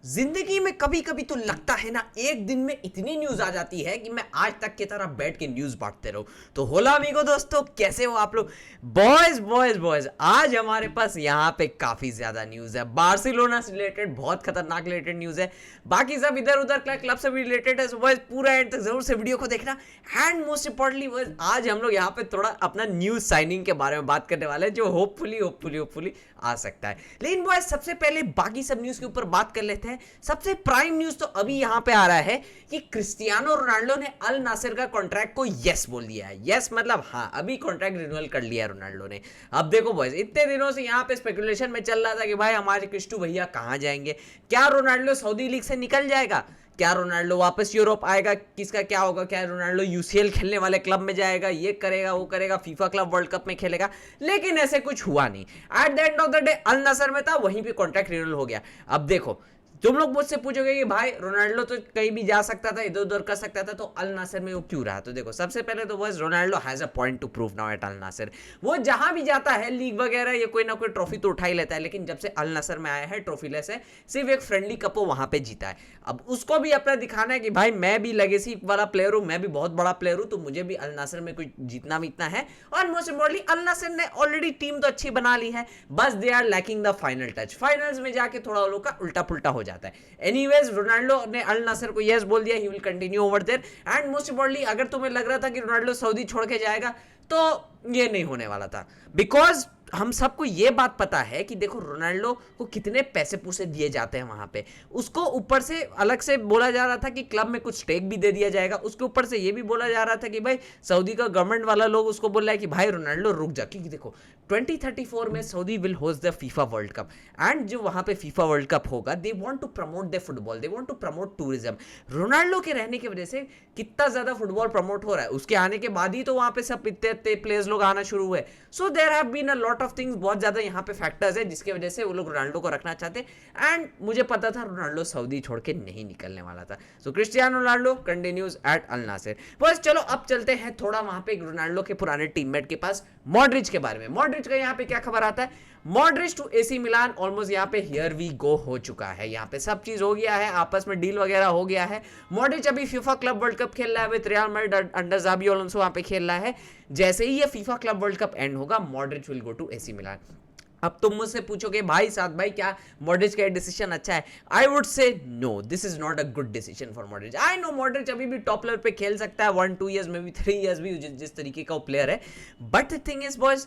जिंदगी में कभी कभी तो लगता है ना, एक दिन में इतनी न्यूज आ जाती है कि मैं आज तक की तरह बैठ के न्यूज बांटते रहूं। तो होला अमीगो दोस्तों, कैसे हो आप लोग? बॉयज बॉयज बॉयज, आज हमारे पास यहाँ पे काफी ज्यादा न्यूज है। बार्सिलोना से रिलेटेड बहुत खतरनाक रिलेटेड न्यूज है। बाकी सब इधर उधर क्लब से भी रिलेटेड है। बॉयज पूरा एंड तक जरूर से वीडियो को देखना। एंड मोस्ट इंपॉर्टेंटली बॉयज, आज हम लोग यहाँ पे थोड़ा अपना न्यूज साइनिंग के बारे में बात करने वाले हैं, जो होपफुली आ सकता है। लेकिन बॉयज, सबसे पहले बाकी सब न्यूज के ऊपर बात कर लेते हैं। सबसे प्राइम न्यूज तो अभी यहां पे आ रहा है कि क्रिस्टियानो रोनाल्डो ने अल नासिर का कॉन्ट्रैक्ट को यस बोल दिया है। यस मतलब हाँ, अभी कॉन्ट्रैक्ट रिन्यूअल कर लिया है रोनाल्डो ने। अब देखो बॉयज, इतने दिनों से यहां पे स्पेकुलेशन में चल रहा था कि भाई हमारे क्रिस्टू भैया कहां जाएंगे। क्या रोनाल्डो सऊदी लीग से निकल जाएगा? क्या रोनाल्डो वापस यूरोप आएगा? किसका क्या होगा? क्या रोनाल्डो यूसीएल खेलने वाले क्लब में जाएगा? ये करेगा वो करेगा, फीफा क्लब वर्ल्ड कप में खेलेगा? लेकिन ऐसे कुछ हुआ नहीं। At the end of the day Al Nassr में था, वहीं पे कॉन्ट्रैक्ट रिन्यूअल हो गया। अब देखो, तुम लोग मुझसे पूछोगे कि भाई रोनाल्डो तो कहीं भी जा सकता था, इधर उधर कर सकता था, तो अल नासर में वो क्यों रहा? तो देखो, सबसे पहले तो बस Ronaldo has a point to prove now at Al Nassr. वो जहां भी जाता है, लीग वगैरह, ये कोई ना कोई ट्रॉफी तो उठा ही लेता है। लेकिन जब से अल नासर में आया है, ट्रॉफी लेस है, सिर्फ एक फ्रेंडली कप वो वहां पे जीता है। अब उसको भी अपना दिखाना है कि भाई मैं भी लेगेसी वाला प्लेयर हूं, मैं भी बहुत बड़ा प्लेयर हूं, तो मुझे भी अल नासर में कुछ जीतना वीतना है। और मोस्ट इंपॉर्टेंटली अल नासर ने ऑलरेडी टीम तो अच्छी बना ली है, बस they are lacking the final touch. Finals में जाके थोड़ा लोग का उल्टा पुल्टा हो जाता है। एनीवेज, रोनाल्डो ने अल नासर को यस बोल दिया, he will continue over there. And most importantly, अगर तुम्हें लग रहा था कि रोनाल्डो सऊदी छोड़ के जाएगा, तो ये नहीं होने वाला था। बिकॉज हम सबको ये बात पता है कि देखो, रोनाल्डो को कितने पैसे पूसे दिए जाते हैं वहां पे। उसको ऊपर से अलग से बोला जा रहा था कि क्लब में कुछ स्टेक भी दे दिया जाएगा। उसके ऊपर से ये भी बोला जा रहा था कि भाई सऊदी का गवर्नमेंट वाला लोग उसको बोल रहा है कि भाई रोनाल्डो रुक जा, क्योंकि देखो 2034 में Saudi will host the FIFA World Cup. And जो वहां पे फीफा वर्ल्ड कप होगा, they want to promote the football, they want to promote tourism. Ronaldo के रहने की वजह से कितना ज्यादा फुटबॉल प्रमोट हो रहा है। उसके आने के बाद ही तो वहां पे सब इतने प्लेयर्स लोग आना शुरू हुए। So there have been a lot of things, बहुत ज्यादा यहाँ पे फैक्टर्स है जिसकी वजह से वो लोग रोनाल्डो को रखना चाहते। एंड मुझे पता था रोनाल्डो सऊदी छोड़ के नहीं निकलने वाला था। सो क्रिस्टियानो रोनाल्डो कंटिन्यूज एट अल नासिर। बस चलो, अब चलते हैं थोड़ा वहां पे रोनाल्डो के पुराने टीममेट के पास, मॉड्रिच के बारे में। मॉड्रिच का यहाँ पे क्या खबर आता है? Modric to AC Milan almost यहाँ पे हियर वी गो हो चुका है। यहाँ पे सब चीज हो गया है, आपस में डील वगैरह हो गया है। मॉड्रिच अभी फीफा क्लब वर्ल्ड कप खेल रहा है with Real Madrid under Xabi Alonso, वहां पे खेल रहा है। जैसे ही ये FIFA Club World Cup end होगा, Modric will go to AC Milan. अब तुम मुझसे पूछोगे भाई साथ भाई, क्या मॉड्रिच का डिसीजन अच्छा है? I would say no, this is not a good decision for Modric. I know Modric अभी भी टॉप लेवल पे खेल सकता है, 1-2 ईयर्स में भी, 3 ईयर्स भी, जिस तरीके का वो प्लेयर है। But the thing is boys,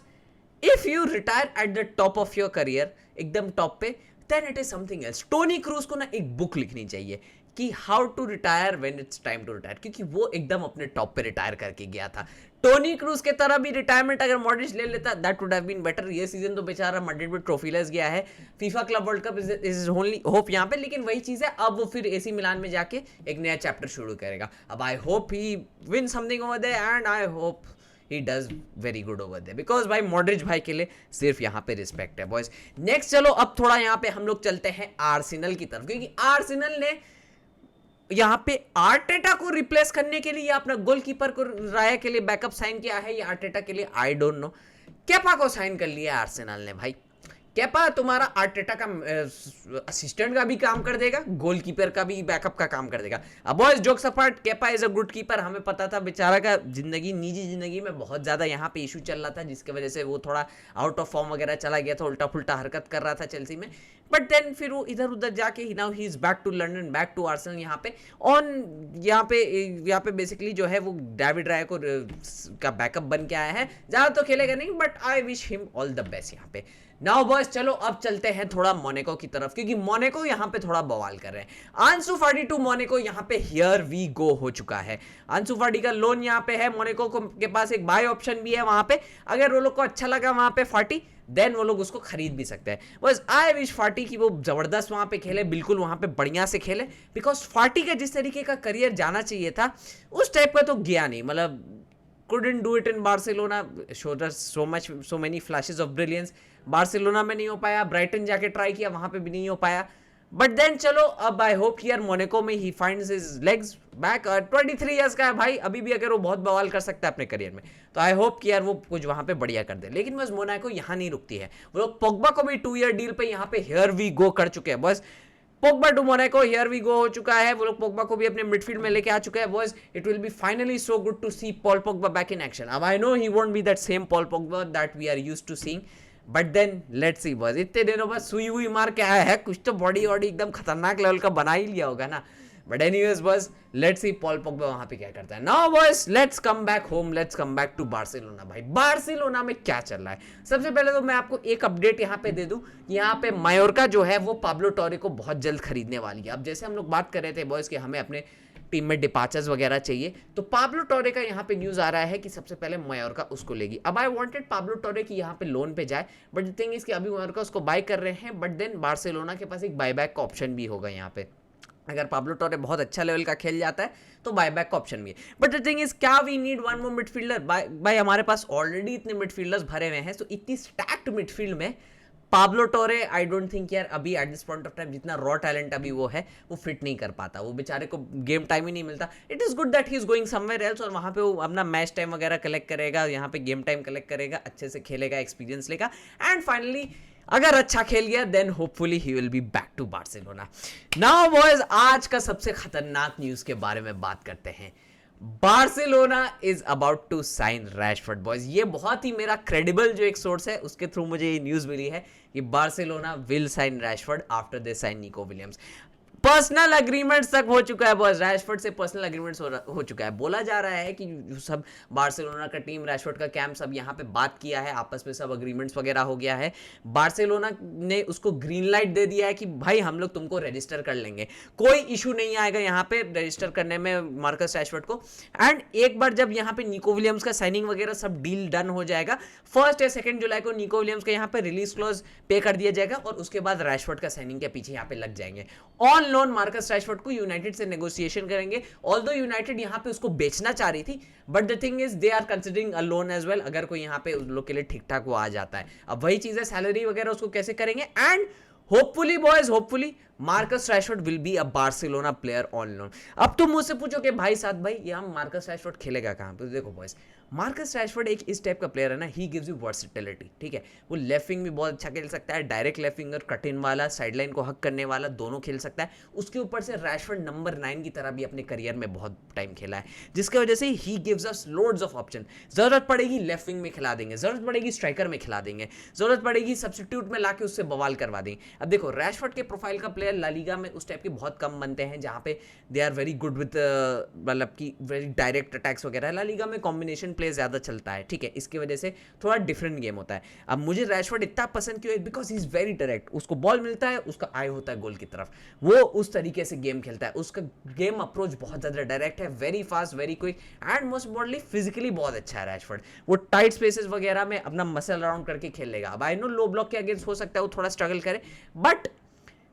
if you retire at the top of your career, एकदम टॉप पे, then it is something else. Toni Kroos को ना एक बुक लिखनी चाहिए कि how to retire when it's time to retire, क्योंकि वो एकदम अपने टॉप पे रिटायर करके गया था। टोनी क्रूज के तरह भी रिटायरमेंट अगर मॉड्रिच ले लेता, that would have been better. ये सीजन तो बेचारा मैड्रिड में ट्रॉफीलेस गया है। FIFA Club World Cup is only hope यहाँ पे। लेकिन वही चीज है, अब वो फिर एसी मिलान में जाके एक नया चैप्टर शुरू करेगा। अब I hope he win something over there, and I hope he does very good over there, because भाई मॉड्रिच भाई के लिए सिर्फ यहाँ पे रिस्पेक्ट है बॉयज। नेक्स्ट चलो, अब थोड़ा यहाँ पे हम लोग चलते हैं आर्सेनल की तरफ, क्योंकि आर्सेनल ने यहाँ पे आर्टेटा को रिप्लेस करने के लिए, अपना गोलकीपर को राया के लिए बैकअप साइन किया है, या आर्टेटा के लिए आई डोंट नो। केपा को साइन कर लिया आर्सेनल ने। भाई केपा तुम्हारा आर्टेटा का असिस्टेंट का भी काम कर देगा, गोलकीपर का भी बैकअप का काम कर देगा। अब boys jokes apart, Kepa is a good keeper. हमें पता था बेचारा का निजी जिंदगी में बहुत ज्यादा यहाँ पे इशू चल रहा था, जिसकी वजह से वो थोड़ा आउट ऑफ फॉर्म वगैरह चला गया था, उल्टा फुल्टा हरकत कर रहा था चेल्सी में। बट देन फिर वो इधर उधर जाके now he is back to London, back to Arsenal. यहाँ पे यहाँ पे बेसिकली जो है वो डेविड राय को का बैकअप बन के आया है। ज्यादा तो खेलेगा नहीं, but I wish him all the best यहाँ पे। नाउ बॉयज चलो, अब चलते हैं थोड़ा मोनाको की तरफ, क्योंकि मोनाको यहाँ पे थोड़ा बवाल कर रहे हैं। आंसू फाटी टू मोनाको, यहाँ पे हियर वी गो हो चुका है। आंसू फाटी का लोन यहाँ पे है, मोनाको के पास एक बाय ऑप्शन भी है वहां पे। अगर वो लोग को अच्छा लगा वहां पे फाटी, देन वो लोग उसको खरीद भी सकते हैं। बस आई विश फाटी की वो जबरदस्त वहां पे खेले, बिल्कुल वहां पे बढ़िया से खेले। बिकॉज फाटी का जिस तरीके का करियर जाना चाहिए था, उस टाइप का तो गया नहीं। मतलब couldn't do it in Barcelona, showed us so many flashes of brilliance। Barcelona में नहीं हो पाया, ब्राइटन जाके ट्राई किया, वहां पे भी नहीं हो पाया। बट देन चलो, अब आई होप हियर मोनाको में he finds his legs back. 23 years का है भाई, अभी भी अगर वो बहुत बवाल कर सकता है अपने करियर में, तो आई होप कि यार वो कुछ वहां पे बढ़िया कर दे। लेकिन बस मोनाको यहाँ नहीं रुकती है, वो लोग पोग्बा को भी 2 ईयर डील पे यहाँ पे हियर वी गो कर चुके हैं। बस Pogba to Monaco, here we go हो चुका है, वो लोग पोग्बा को भी अपने मिडफील्ड में लेके आ चुके हैं boys. It will be finally so good to see Paul Pogba back in action. अब I know he won't be that same Paul Pogba that we are used to seeing, but then let's see boys. इतने दिनों बाद सुई हुई मार के आया है, कुछ तो बॉडी वॉडी एकदम खतरनाक लेवल का बना ही लिया होगा ना. But anyways boys, let's see Paul Pogba वहां पे क्या करता है. Now boys, let's come back home, let's come back to Barcelona. भाई बार्सिलोना में क्या चल रहा है, सबसे पहले तो मैं आपको एक अपडेट यहाँ पे दे दूं. यहाँ पे मायोर्का जो है वो पाब्लो टोरे को बहुत जल्द खरीदने वाली है. अब जैसे हम लोग बात कर रहे थे बॉयज कि हमें अपने टीम में डिपार्चर्स वगैरह चाहिए, तो पाब्लो टोरे का यहाँ पे न्यूज आ रहा है कि सबसे पहले मायोर्का उसको लेगी. अब आई वांटेड पाब्लो टोरे की यहाँ पे लोन पे जाए, बट द थिंग इज कि अभी मायोर्का उसको बाय कर रहे हैं, बट देन बार्सिलोना के पास एक बायबैक का ऑप्शन भी होगा यहाँ पे. अगर पाब्लो टोरे बहुत अच्छा लेवल का खेल जाता है तो बायबैक का ऑप्शन भी है. बट द थिंग इज, क्या we need one more midfielder. भाई हमारे पास ऑलरेडी इतने मिडफील्डर्स भरे हुए हैं, तो इतनी स्टैक्ड मिडफील्ड में पाब्लो टोरे आई डोंट थिंक यार अभी at this point of time जितना रॉ टैलेंट अभी वो है वो फिट नहीं कर पाता. वो बेचारे को गेम टाइम ही नहीं मिलता. It is good that he is going somewhere else, और वहाँ पे वो अपना मैच टाइम वगैरह कलेक्ट करेगा, यहाँ पे गेम टाइम कलेक्ट करेगा, अच्छे से खेलेगा, एक्सपीरियंस लेगा, एंड फाइनली अगर अच्छा खेल गया then hopefully he will be back to Barcelona. Now boys, आज का सबसे खतरनाक न्यूज के बारे में बात करते हैं. Barcelona is about to sign Rashford boys. ये बहुत ही मेरा क्रेडिबल जो एक सोर्स है उसके थ्रू मुझे ये न्यूज मिली है कि Barcelona will sign Rashford after they sign Nico Williams. Personal agreements तक हो चुका है बॉस. रैशफोर्ड से पर्सनल अग्रीमेंट्स हो चुका है. बोला जा रहा है कि सब बार्सिलोना का टीम, रैशफोर्ड का कैंप सब यहाँ पे बात किया है, आपस में सब अग्रीमेंट्स वगैरह हो गया है. बार्सिलोना ने उसको ग्रीन लाइट दे दिया है कि भाई हम लोग तुमको रजिस्टर कर लेंगे, कोई इशू नहीं आएगा यहाँ पे रजिस्टर करने में मार्कस रैशफोर्ड को. एंड एक बार जब यहाँ पे निको विलियम्स का साइनिंग वगैरह सब डील डन हो जाएगा, 1 या 2 जुलाई को निको विलियम्स का यहाँ पे रिलीज क्लॉज पे कर दिया जाएगा, और उसके बाद रैशफोर्ड का साइनिंग के पीछे यहाँ पे लग जाएंगे. ऑन लोन मार्कस रैशफोर्ड को यूनाइटेड से नेगोशिएशन करेंगे. ऑल्दो यूनाइटेड यहां पे उसको बेचना चाह रही थी, but the thing is they are considering a loan as well, अगर कोई यहां पे उस लोग के लिए ठीक ठाक वो आ जाता है. अब वही चीज है, सैलरी वगैरह उसको कैसे करेंगे. And hopefully boys, hopefully Marcus Rashford will be a Barcelona player on loan. अब तुम मुझसे पूछो कि भाई साहब भाई यहाँ मार्कस रैशफोर्ड खेलेगा कहाँ पे. तो देखो बॉयज, मार्कस रैशफोर्ड एक इस टाइप का प्लेयर है ना, ही गिव्स यू वर्सेटिलिटी. ठीक है, वो लेफ्ट विंग भी बहुत अच्छा खेल सकता है, direct left winger, cut in वाला, साइडलाइन को हक करने वाला, दोनों खेल सकता है. उसके ऊपर से रैशफोर्ड नंबर 9 की तरह भी अपने करियर में बहुत टाइम खेला है, जिसकी वजह से he gives us loads of option. जरूरत पड़ेगी लेफ्ट विंग में खिला देंगे, जरूरत पड़ेगी स्ट्राइकर में खिला देंगे, जरूरत पड़ेगी सब्स्टिट्यूट में लाके उससे बवाल करवा देंगे. अब देखो रैशफोर्ड के प्रोफाइल का प्लेयर ला लीगा में उस टाइप के बहुत कम बनते हैं, जहाँ पे they are very good with मतलब कि वेरी डायरेक्ट अटैक्स वगैरह. ला लीगा में कॉम्बिनेशन प्ले ज़्यादा चलता है. ठीक है, इसकी वजह से थोड़ा डिफरेंट गेम होता है. अब मुझे रैशफोर्ड इतना पसंद क्यों है, because he is very direct. उसको बॉल मिलता है, उसका आई होता है गोल की तरफ, वो उस तरीके से गेम खेलता है. उसका गेम अप्रोच बहुत ज़्यादा डायरेक्ट है, very fast, very quick, and most importantly physically बहुत अच्छा है रैशफोर्ड. वो टाइट स्पेसेस वगैरह में अपना मसल अराउंड करके खेल लेगा. अब आई नो लो ब्लॉक के अगेंस्ट हो सकता है वो थोड़ा स्ट्रगल करे, but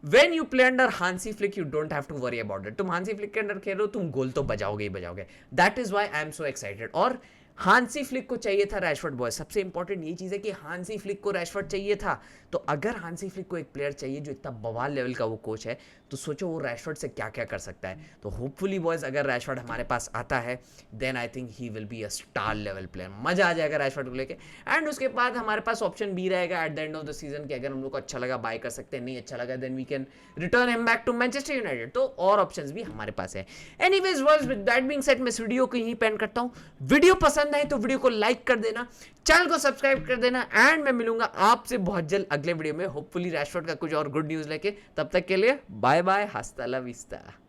when you play under Hansi Flick you don't have to worry about it. तुम हांसी फ्लिक के अंडर खेल रहे हो, तुम गोल तो बजाओगे ही बजाओगे. That is why I am so excited. और हांसी फ्लिक को चाहिए था रैशफोर्ड बॉय. सबसे इंपॉर्टेंट ये चीज़ है कि हांसी फ्लिक को रैशफोर्ड चाहिए था. तो अगर हांसी फ्लिक को एक प्लेयर चाहिए जो इतना बवाल लेवल का वो कोच है, तो सोचो वो रैशफोर्ड से क्या क्या कर सकता है. तो होपफुली बॉयज अगर रैशफोर्ड हमारे पास आता है then I think he will be a star level player. मजा आ जाएगा रैशफोर्ड को लेके. एंड उसके बाद हमारे पास ऑप्शन भी रहेगा eight the end of the season कि अगर हम लोग को अच्छा लगा बाय कर सकते हैं, नहीं अच्छा लगा then we can return him back to Manchester United. तो और ऑप्शंस भी हमारे पास है. Anyways boys, with that being said मैं इस वीडियो को यहीं पेंड करता हूँ. वीडियो पसंद आए तो वीडियो को लाइक कर देना, चैनल को सब्सक्राइब कर देना, एंड मैं मिलूंगा आपसे बहुत जल्द अगले वीडियो में, होपफुली रैशफोर्ड का कुछ और गुड न्यूज़ लेके. तब तक के लिए बाय बाय, हस्ता ला विस्ता.